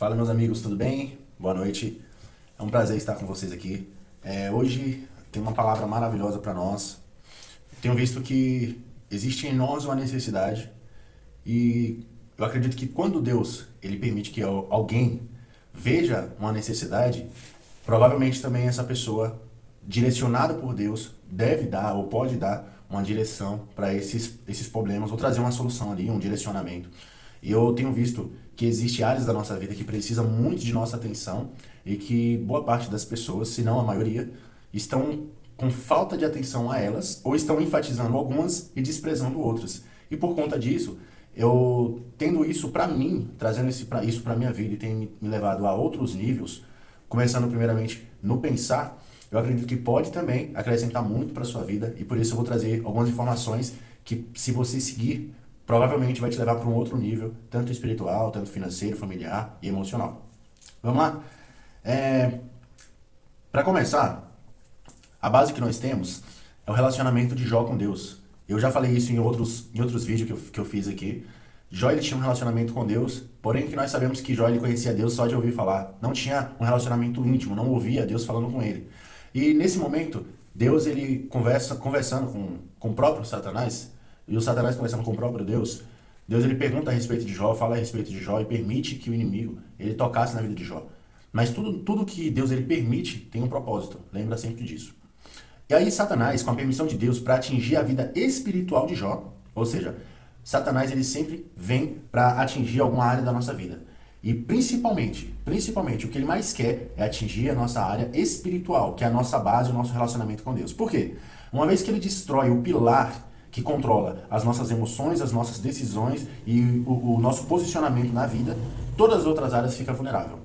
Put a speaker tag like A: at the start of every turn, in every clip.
A: Fala, meus amigos, tudo bem? Boa noite. É um prazer estar com vocês aqui. Hoje tem uma palavra maravilhosa para nós. Tenho visto que existe em nós uma necessidade e eu acredito que quando Deus ele permite que alguém veja uma necessidade, provavelmente também essa pessoa, direcionada por Deus, deve dar ou pode dar uma direção para esses problemas ou trazer uma solução ali, um direcionamento. E eu tenho visto que existe áreas da nossa vida que precisam muito de nossa atenção e que boa parte das pessoas, se não a maioria, estão com falta de atenção a elas ou estão enfatizando algumas e desprezando outras. E por conta disso, eu tendo isso para mim, trazendo isso para minha vida e tem me levado a outros níveis, começando primeiramente no pensar, eu acredito que pode também acrescentar muito para sua vida e por isso eu vou trazer algumas informações que, se você seguir, provavelmente vai te levar para um outro nível, tanto espiritual, tanto financeiro, familiar e emocional. Vamos lá? Para começar, a base que nós temos é o relacionamento de Jó com Deus. Eu já falei isso em outros vídeos que eu fiz aqui. Jó ele tinha um relacionamento com Deus, porém que nós sabemos que Jó ele conhecia Deus só de ouvir falar. Não tinha um relacionamento íntimo, não ouvia Deus falando com ele. E nesse momento, Deus ele conversando com o próprio Satanás, e o Satanás conversando com o próprio Deus, Deus ele pergunta a respeito de Jó, fala a respeito de Jó e permite que o inimigo ele tocasse na vida de Jó. Mas tudo que Deus ele permite tem um propósito, lembra sempre disso. E aí Satanás, com a permissão de Deus, para atingir a vida espiritual de Jó, ou seja, Satanás ele sempre vem para atingir alguma área da nossa vida. E principalmente, o que ele mais quer é atingir a nossa área espiritual, que é a nossa base, o nosso relacionamento com Deus. Por quê? Uma vez que ele destrói o pilar que controla as nossas emoções, as nossas decisões e o nosso posicionamento na vida, todas as outras áreas ficam vulneráveis.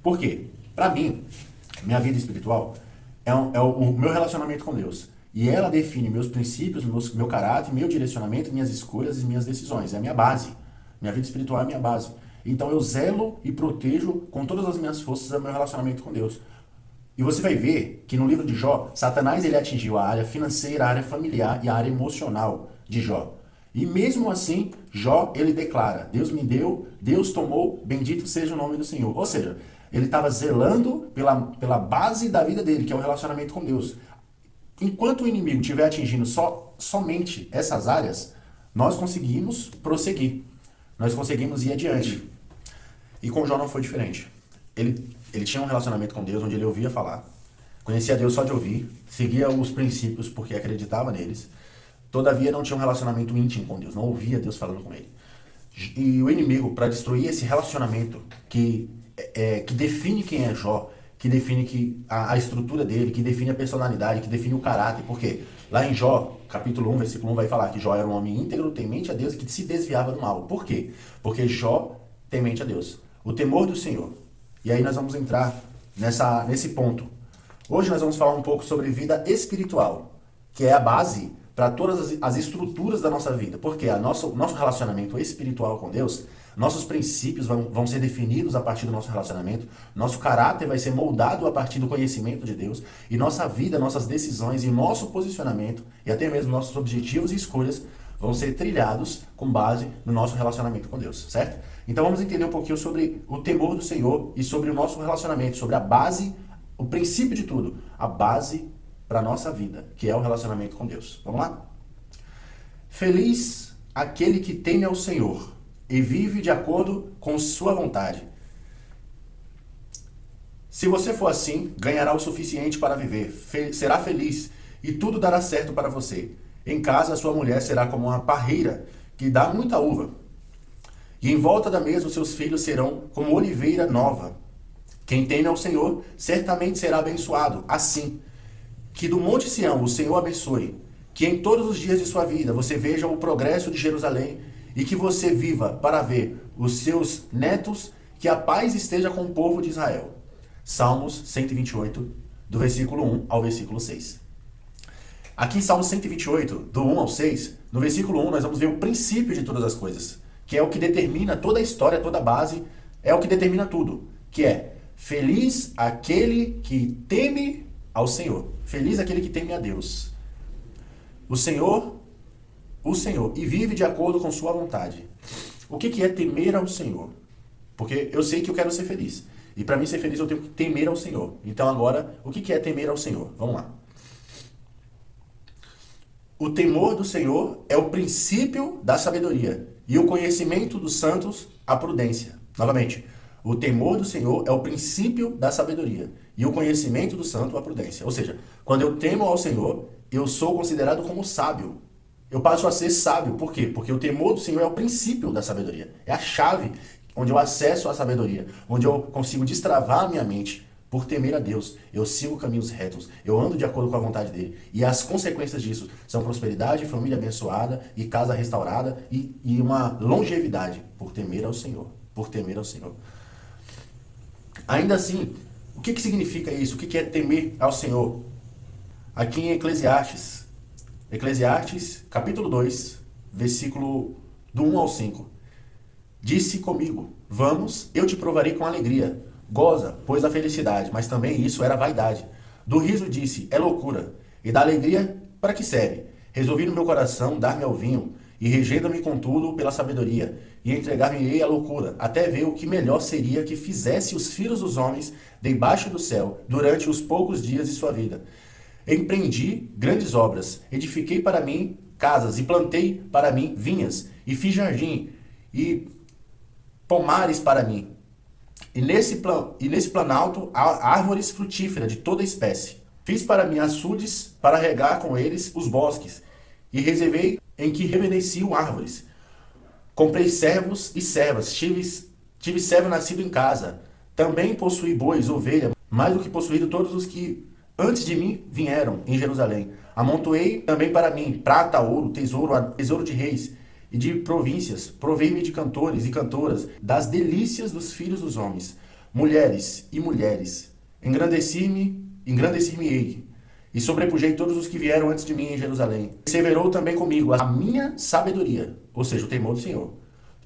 A: Por quê? Para mim, minha vida espiritual é o meu relacionamento com Deus. E ela define meus princípios, meu caráter, meu direcionamento, minhas escolhas e minhas decisões. É a minha base. Minha vida espiritual é a minha base. Então eu zelo e protejo com todas as minhas forças o meu relacionamento com Deus. E você vai ver que no livro de Jó, Satanás ele atingiu a área financeira, a área familiar e a área emocional de Jó. E mesmo assim, Jó ele declara, Deus me deu, Deus tomou, bendito seja o nome do Senhor. Ou seja, ele estava zelando pela base da vida dele, que é o relacionamento com Deus. Enquanto o inimigo estiver atingindo somente essas áreas, nós conseguimos prosseguir. Nós conseguimos ir adiante. E com Jó não foi diferente. Ele tinha um relacionamento com Deus onde ele ouvia falar, conhecia Deus só de ouvir, seguia os princípios porque acreditava neles, todavia não tinha um relacionamento íntimo com Deus, não ouvia Deus falando com ele. E o inimigo, para destruir esse relacionamento que define quem é Jó, que define a estrutura dele, que define a personalidade, que define o caráter, porque lá em Jó, capítulo 1, versículo 1, vai falar que Jó era um homem íntegro, temente a Deus e que se desviava do mal. Por quê? Porque Jó temente a Deus. O temor do Senhor. E aí nós vamos entrar nesse ponto. Hoje nós vamos falar um pouco sobre vida espiritual, que é a base para todas as estruturas da nossa vida. Porque nosso relacionamento espiritual com Deus, nossos princípios vão ser definidos a partir do nosso relacionamento, nosso caráter vai ser moldado a partir do conhecimento de Deus, e nossa vida, nossas decisões e nosso posicionamento, e até mesmo nossos objetivos e escolhas, vão ser trilhados com base no nosso relacionamento com Deus, certo? Então vamos entender um pouquinho sobre o temor do Senhor e sobre o nosso relacionamento, sobre a base, o princípio de tudo, a base para a nossa vida, que é o relacionamento com Deus. Vamos lá? Feliz aquele que teme ao Senhor e vive de acordo com sua vontade. Se você for assim, ganhará o suficiente para viver, será feliz e tudo dará certo para você. Em casa, a sua mulher será como uma parreira que dá muita uva. E em volta da mesa, os seus filhos serão como oliveira nova. Quem teme ao Senhor, certamente será abençoado. Assim, que do Monte Sião o Senhor abençoe. Que em todos os dias de sua vida você veja o progresso de Jerusalém e que você viva para ver os seus netos, que a paz esteja com o povo de Israel. Salmos 128, do versículo 1 ao versículo 6. Aqui em Salmos 128, do 1 ao 6, no versículo 1 nós vamos ver o princípio de todas as coisas, que é o que determina toda a história, toda a base, é o que determina tudo, que é feliz aquele que teme ao Senhor, feliz aquele que teme a Deus. O Senhor, e vive de acordo com sua vontade. O que é temer ao Senhor? Porque eu sei que eu quero ser feliz. E para mim ser feliz eu tenho que temer ao Senhor. Então agora, o que é temer ao Senhor? Vamos lá. O temor do Senhor é o princípio da sabedoria, e o conhecimento dos santos, a prudência. Novamente, o temor do Senhor é o princípio da sabedoria, e o conhecimento do santo, a prudência. Ou seja, quando eu temo ao Senhor, eu sou considerado como sábio. Eu passo a ser sábio. Por quê? Porque o temor do Senhor é o princípio da sabedoria. É a chave onde eu acesso à sabedoria, onde eu consigo destravar a minha mente por temer a Deus. Eu sigo caminhos retos, eu ando de acordo com a vontade dele. E as consequências disso são prosperidade, família abençoada e casa restaurada e uma longevidade por temer ao Senhor. Por temer ao Senhor. Ainda assim, o que significa isso? O que é temer ao Senhor? Aqui em Eclesiastes, capítulo 2, versículo do 1 ao 5. Disse comigo, vamos, eu te provarei com alegria. Goza, pois, a felicidade, mas também isso era vaidade. Do riso disse, é loucura. E da alegria, para que serve? Resolvi no meu coração dar-me ao vinho, e regendo-me contudo pela sabedoria, e entregar-me-ei à loucura, até ver o que melhor seria que fizesse os filhos dos homens debaixo do céu, durante os poucos dias de sua vida. Empreendi grandes obras, edifiquei para mim casas, e plantei para mim vinhas, e fiz jardim, e pomares para mim. E nesse planalto há árvores frutíferas de toda espécie. Fiz para mim açudes para regar com eles os bosques, e reservei em que reverencio árvores. Comprei servos e servas, tive servo nascido em casa. Também possuí bois, ovelha, mais do que possuído todos os que antes de mim vieram em Jerusalém. Amontoei também para mim prata, ouro, tesouro de reis e de províncias. Provei-me de cantores e cantoras, das delícias dos filhos dos homens, mulheres e mulheres. Engrandeci-me-ei, e sobrepujei todos os que vieram antes de mim em Jerusalém. Perseverou também comigo a minha sabedoria, ou seja, o temor do Senhor.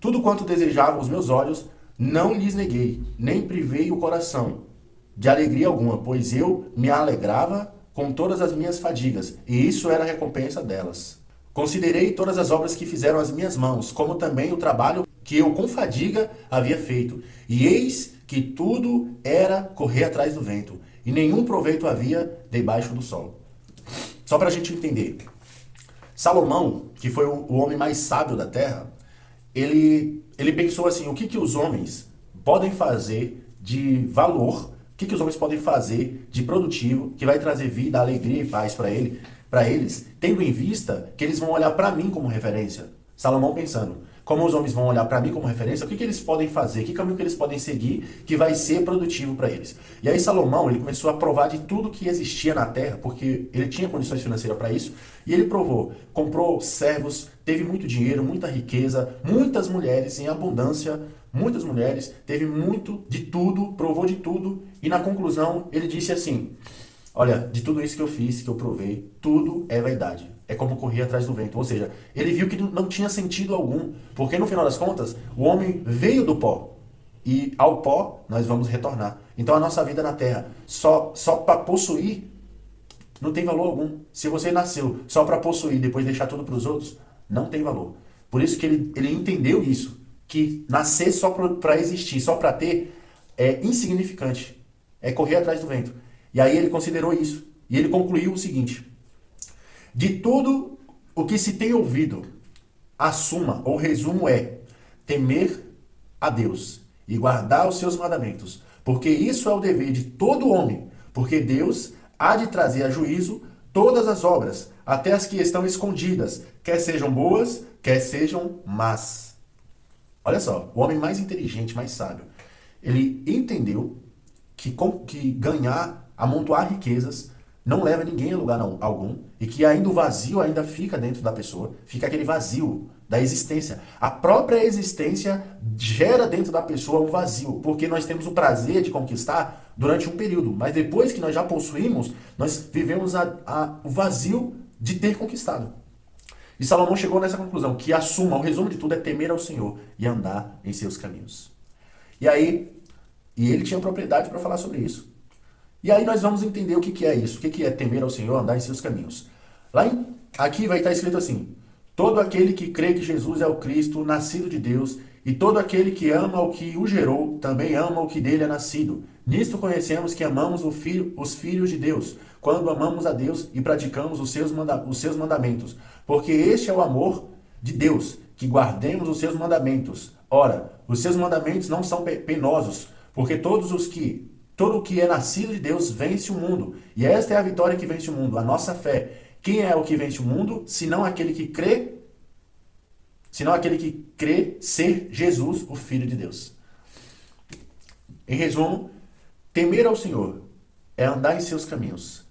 A: Tudo quanto desejavam os meus olhos, não lhes neguei, nem privei o coração de alegria alguma, pois eu me alegrava com todas as minhas fadigas, e isso era a recompensa delas. Considerei todas as obras que fizeram as minhas mãos, como também o trabalho que eu com fadiga havia feito. E eis que tudo era correr atrás do vento, e nenhum proveito havia debaixo do sol. Só para a gente entender. Salomão, que foi o homem mais sábio da terra, ele pensou assim, o que os homens podem fazer de valor, o que os homens podem fazer de produtivo, que vai trazer vida, alegria e paz para eles, tendo em vista que eles vão olhar para mim como referência. Salomão pensando, como os homens vão olhar para mim como referência, o que eles podem fazer, que caminho que eles podem seguir que vai ser produtivo para eles. E aí Salomão, ele começou a provar de tudo que existia na terra, porque ele tinha condições financeiras para isso, e ele provou, comprou servos, teve muito dinheiro, muita riqueza, muitas mulheres em abundância, muitas mulheres, teve muito de tudo, provou de tudo, e na conclusão ele disse assim, olha, de tudo isso que eu fiz, que eu provei, tudo é vaidade. É como correr atrás do vento. Ou seja, ele viu que não tinha sentido algum. Porque no final das contas, o homem veio do pó. E ao pó nós vamos retornar. Então a nossa vida na terra, só para possuir, não tem valor algum. Se você nasceu só para possuir e depois deixar tudo para os outros, não tem valor. Por isso que ele entendeu isso. Que nascer só para existir, só para ter, é insignificante. É correr atrás do vento. E aí ele considerou isso. E ele concluiu o seguinte. De tudo o que se tem ouvido, a suma ou resumo é temer a Deus e guardar os seus mandamentos, porque isso é o dever de todo homem, porque Deus há de trazer a juízo todas as obras, até as que estão escondidas, quer sejam boas, quer sejam más. Olha só, o homem mais inteligente, mais sábio, ele entendeu que ganhar, amontoar riquezas, não leva ninguém a lugar algum, e que ainda o vazio ainda fica dentro da pessoa, fica aquele vazio da existência. A própria existência gera dentro da pessoa um vazio, porque nós temos o prazer de conquistar durante um período, mas depois que nós já possuímos, nós vivemos o vazio de ter conquistado. E Salomão chegou nessa conclusão, que a suma, o resumo de tudo é temer ao Senhor e andar em seus caminhos. E ele tinha propriedade para falar sobre isso. E aí nós vamos entender o que é isso, o que é temer ao Senhor, andar em seus caminhos. Aqui vai estar escrito assim, todo aquele que crê que Jesus é o Cristo, nascido de Deus, E todo aquele que ama o que o gerou, também ama o que dele é nascido. Nisto conhecemos que amamos os filhos de Deus, quando amamos a Deus e praticamos os seus mandamentos. Porque este é o amor de Deus, que guardemos os seus mandamentos. Ora, os seus mandamentos não são penosos, porque todo o que é nascido de Deus vence o mundo. E esta é a vitória que vence o mundo, a nossa fé. Quem é o que vence o mundo, senão aquele que crê ser Jesus, o Filho de Deus. Em resumo, temer ao Senhor é andar em seus caminhos,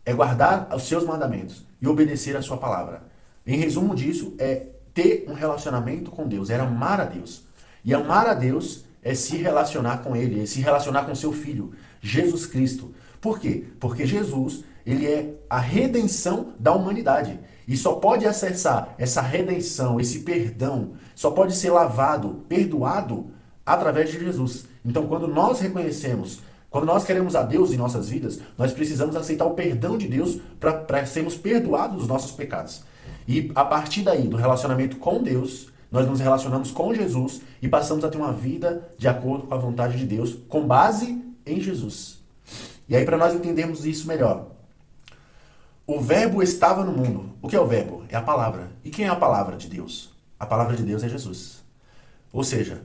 A: é guardar os seus mandamentos e obedecer a sua palavra. Em resumo disso, é ter um relacionamento com Deus, é amar a Deus. E amar a Deus é se relacionar com Ele, é se relacionar com seu Filho, Jesus Cristo. Por quê? Porque Jesus, ele é a redenção da humanidade. E só pode acessar essa redenção, esse perdão, só pode ser lavado, perdoado através de Jesus. Então, quando nós reconhecemos, quando nós queremos a Deus em nossas vidas, nós precisamos aceitar o perdão de Deus para sermos perdoados dos nossos pecados. E a partir daí, do relacionamento com Deus, nós nos relacionamos com Jesus e passamos a ter uma vida de acordo com a vontade de Deus, com base em Jesus. E aí, para nós entendermos isso melhor, o verbo estava no mundo. O que é o verbo? É a palavra. E quem é a palavra de Deus? A palavra de Deus é Jesus. Ou seja,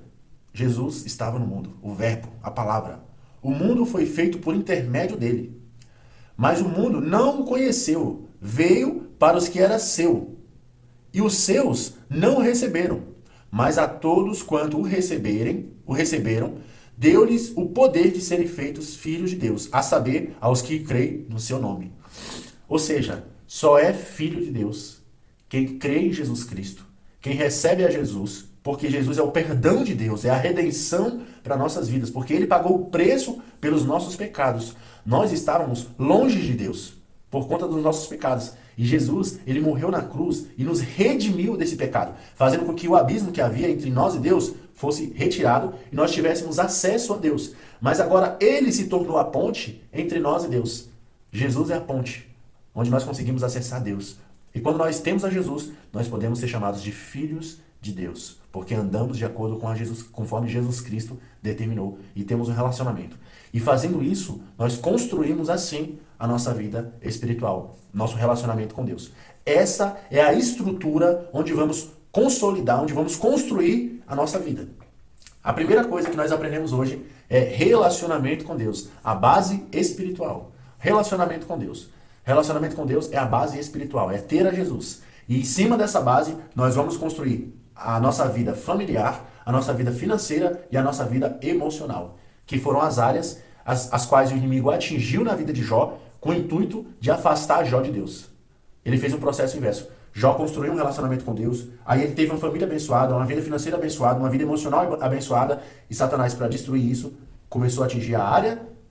A: Jesus estava no mundo. O verbo, a palavra. O mundo foi feito por intermédio dele. Mas o mundo não o conheceu. Veio para os que era seu. E os seus não o receberam. Mas a todos quanto o receberam, deu-lhes o poder de serem feitos filhos de Deus, a saber, aos que creem no seu nome. Ou seja, só é filho de Deus quem crê em Jesus Cristo, quem recebe a Jesus, porque Jesus é o perdão de Deus, é a redenção para nossas vidas, porque ele pagou o preço pelos nossos pecados. Nós estávamos longe de Deus por conta dos nossos pecados. E Jesus, ele morreu na cruz e nos redimiu desse pecado, fazendo com que o abismo que havia entre nós e Deus fosse retirado e nós tivéssemos acesso a Deus. Mas agora ele se tornou a ponte entre nós e Deus. Jesus é a ponte onde nós conseguimos acessar Deus. E quando nós temos a Jesus, nós podemos ser chamados de filhos de Deus, porque andamos de acordo com conforme Jesus Cristo determinou e temos um relacionamento. E fazendo isso, nós construímos assim a nossa vida espiritual, nosso relacionamento com Deus. Essa é a estrutura onde vamos consolidar, onde vamos construir a nossa vida. A primeira coisa que nós aprendemos hoje é relacionamento com Deus, a base espiritual. Relacionamento com Deus. Relacionamento com Deus é a base espiritual, é ter a Jesus. E em cima dessa base, nós vamos construir a nossa vida familiar, a nossa vida financeira e a nossa vida emocional, que foram as áreas as quais o inimigo atingiu na vida de Jó com o intuito de afastar Jó de Deus. Ele fez um processo inverso. Jó construiu um relacionamento com Deus, aí ele teve uma família abençoada, uma vida financeira abençoada, uma vida emocional abençoada, e Satanás, para destruir isso, começou a atingir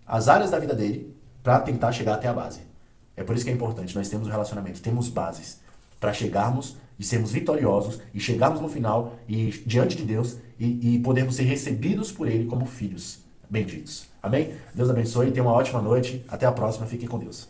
A: as áreas da vida dele para tentar chegar até a base. É por isso que é importante, nós temos um relacionamento, temos bases para chegarmos e sermos vitoriosos e chegarmos no final e diante de Deus e podermos ser recebidos por Ele como filhos benditos. Amém? Deus abençoe, tenha uma ótima noite, até a próxima, fiquem com Deus.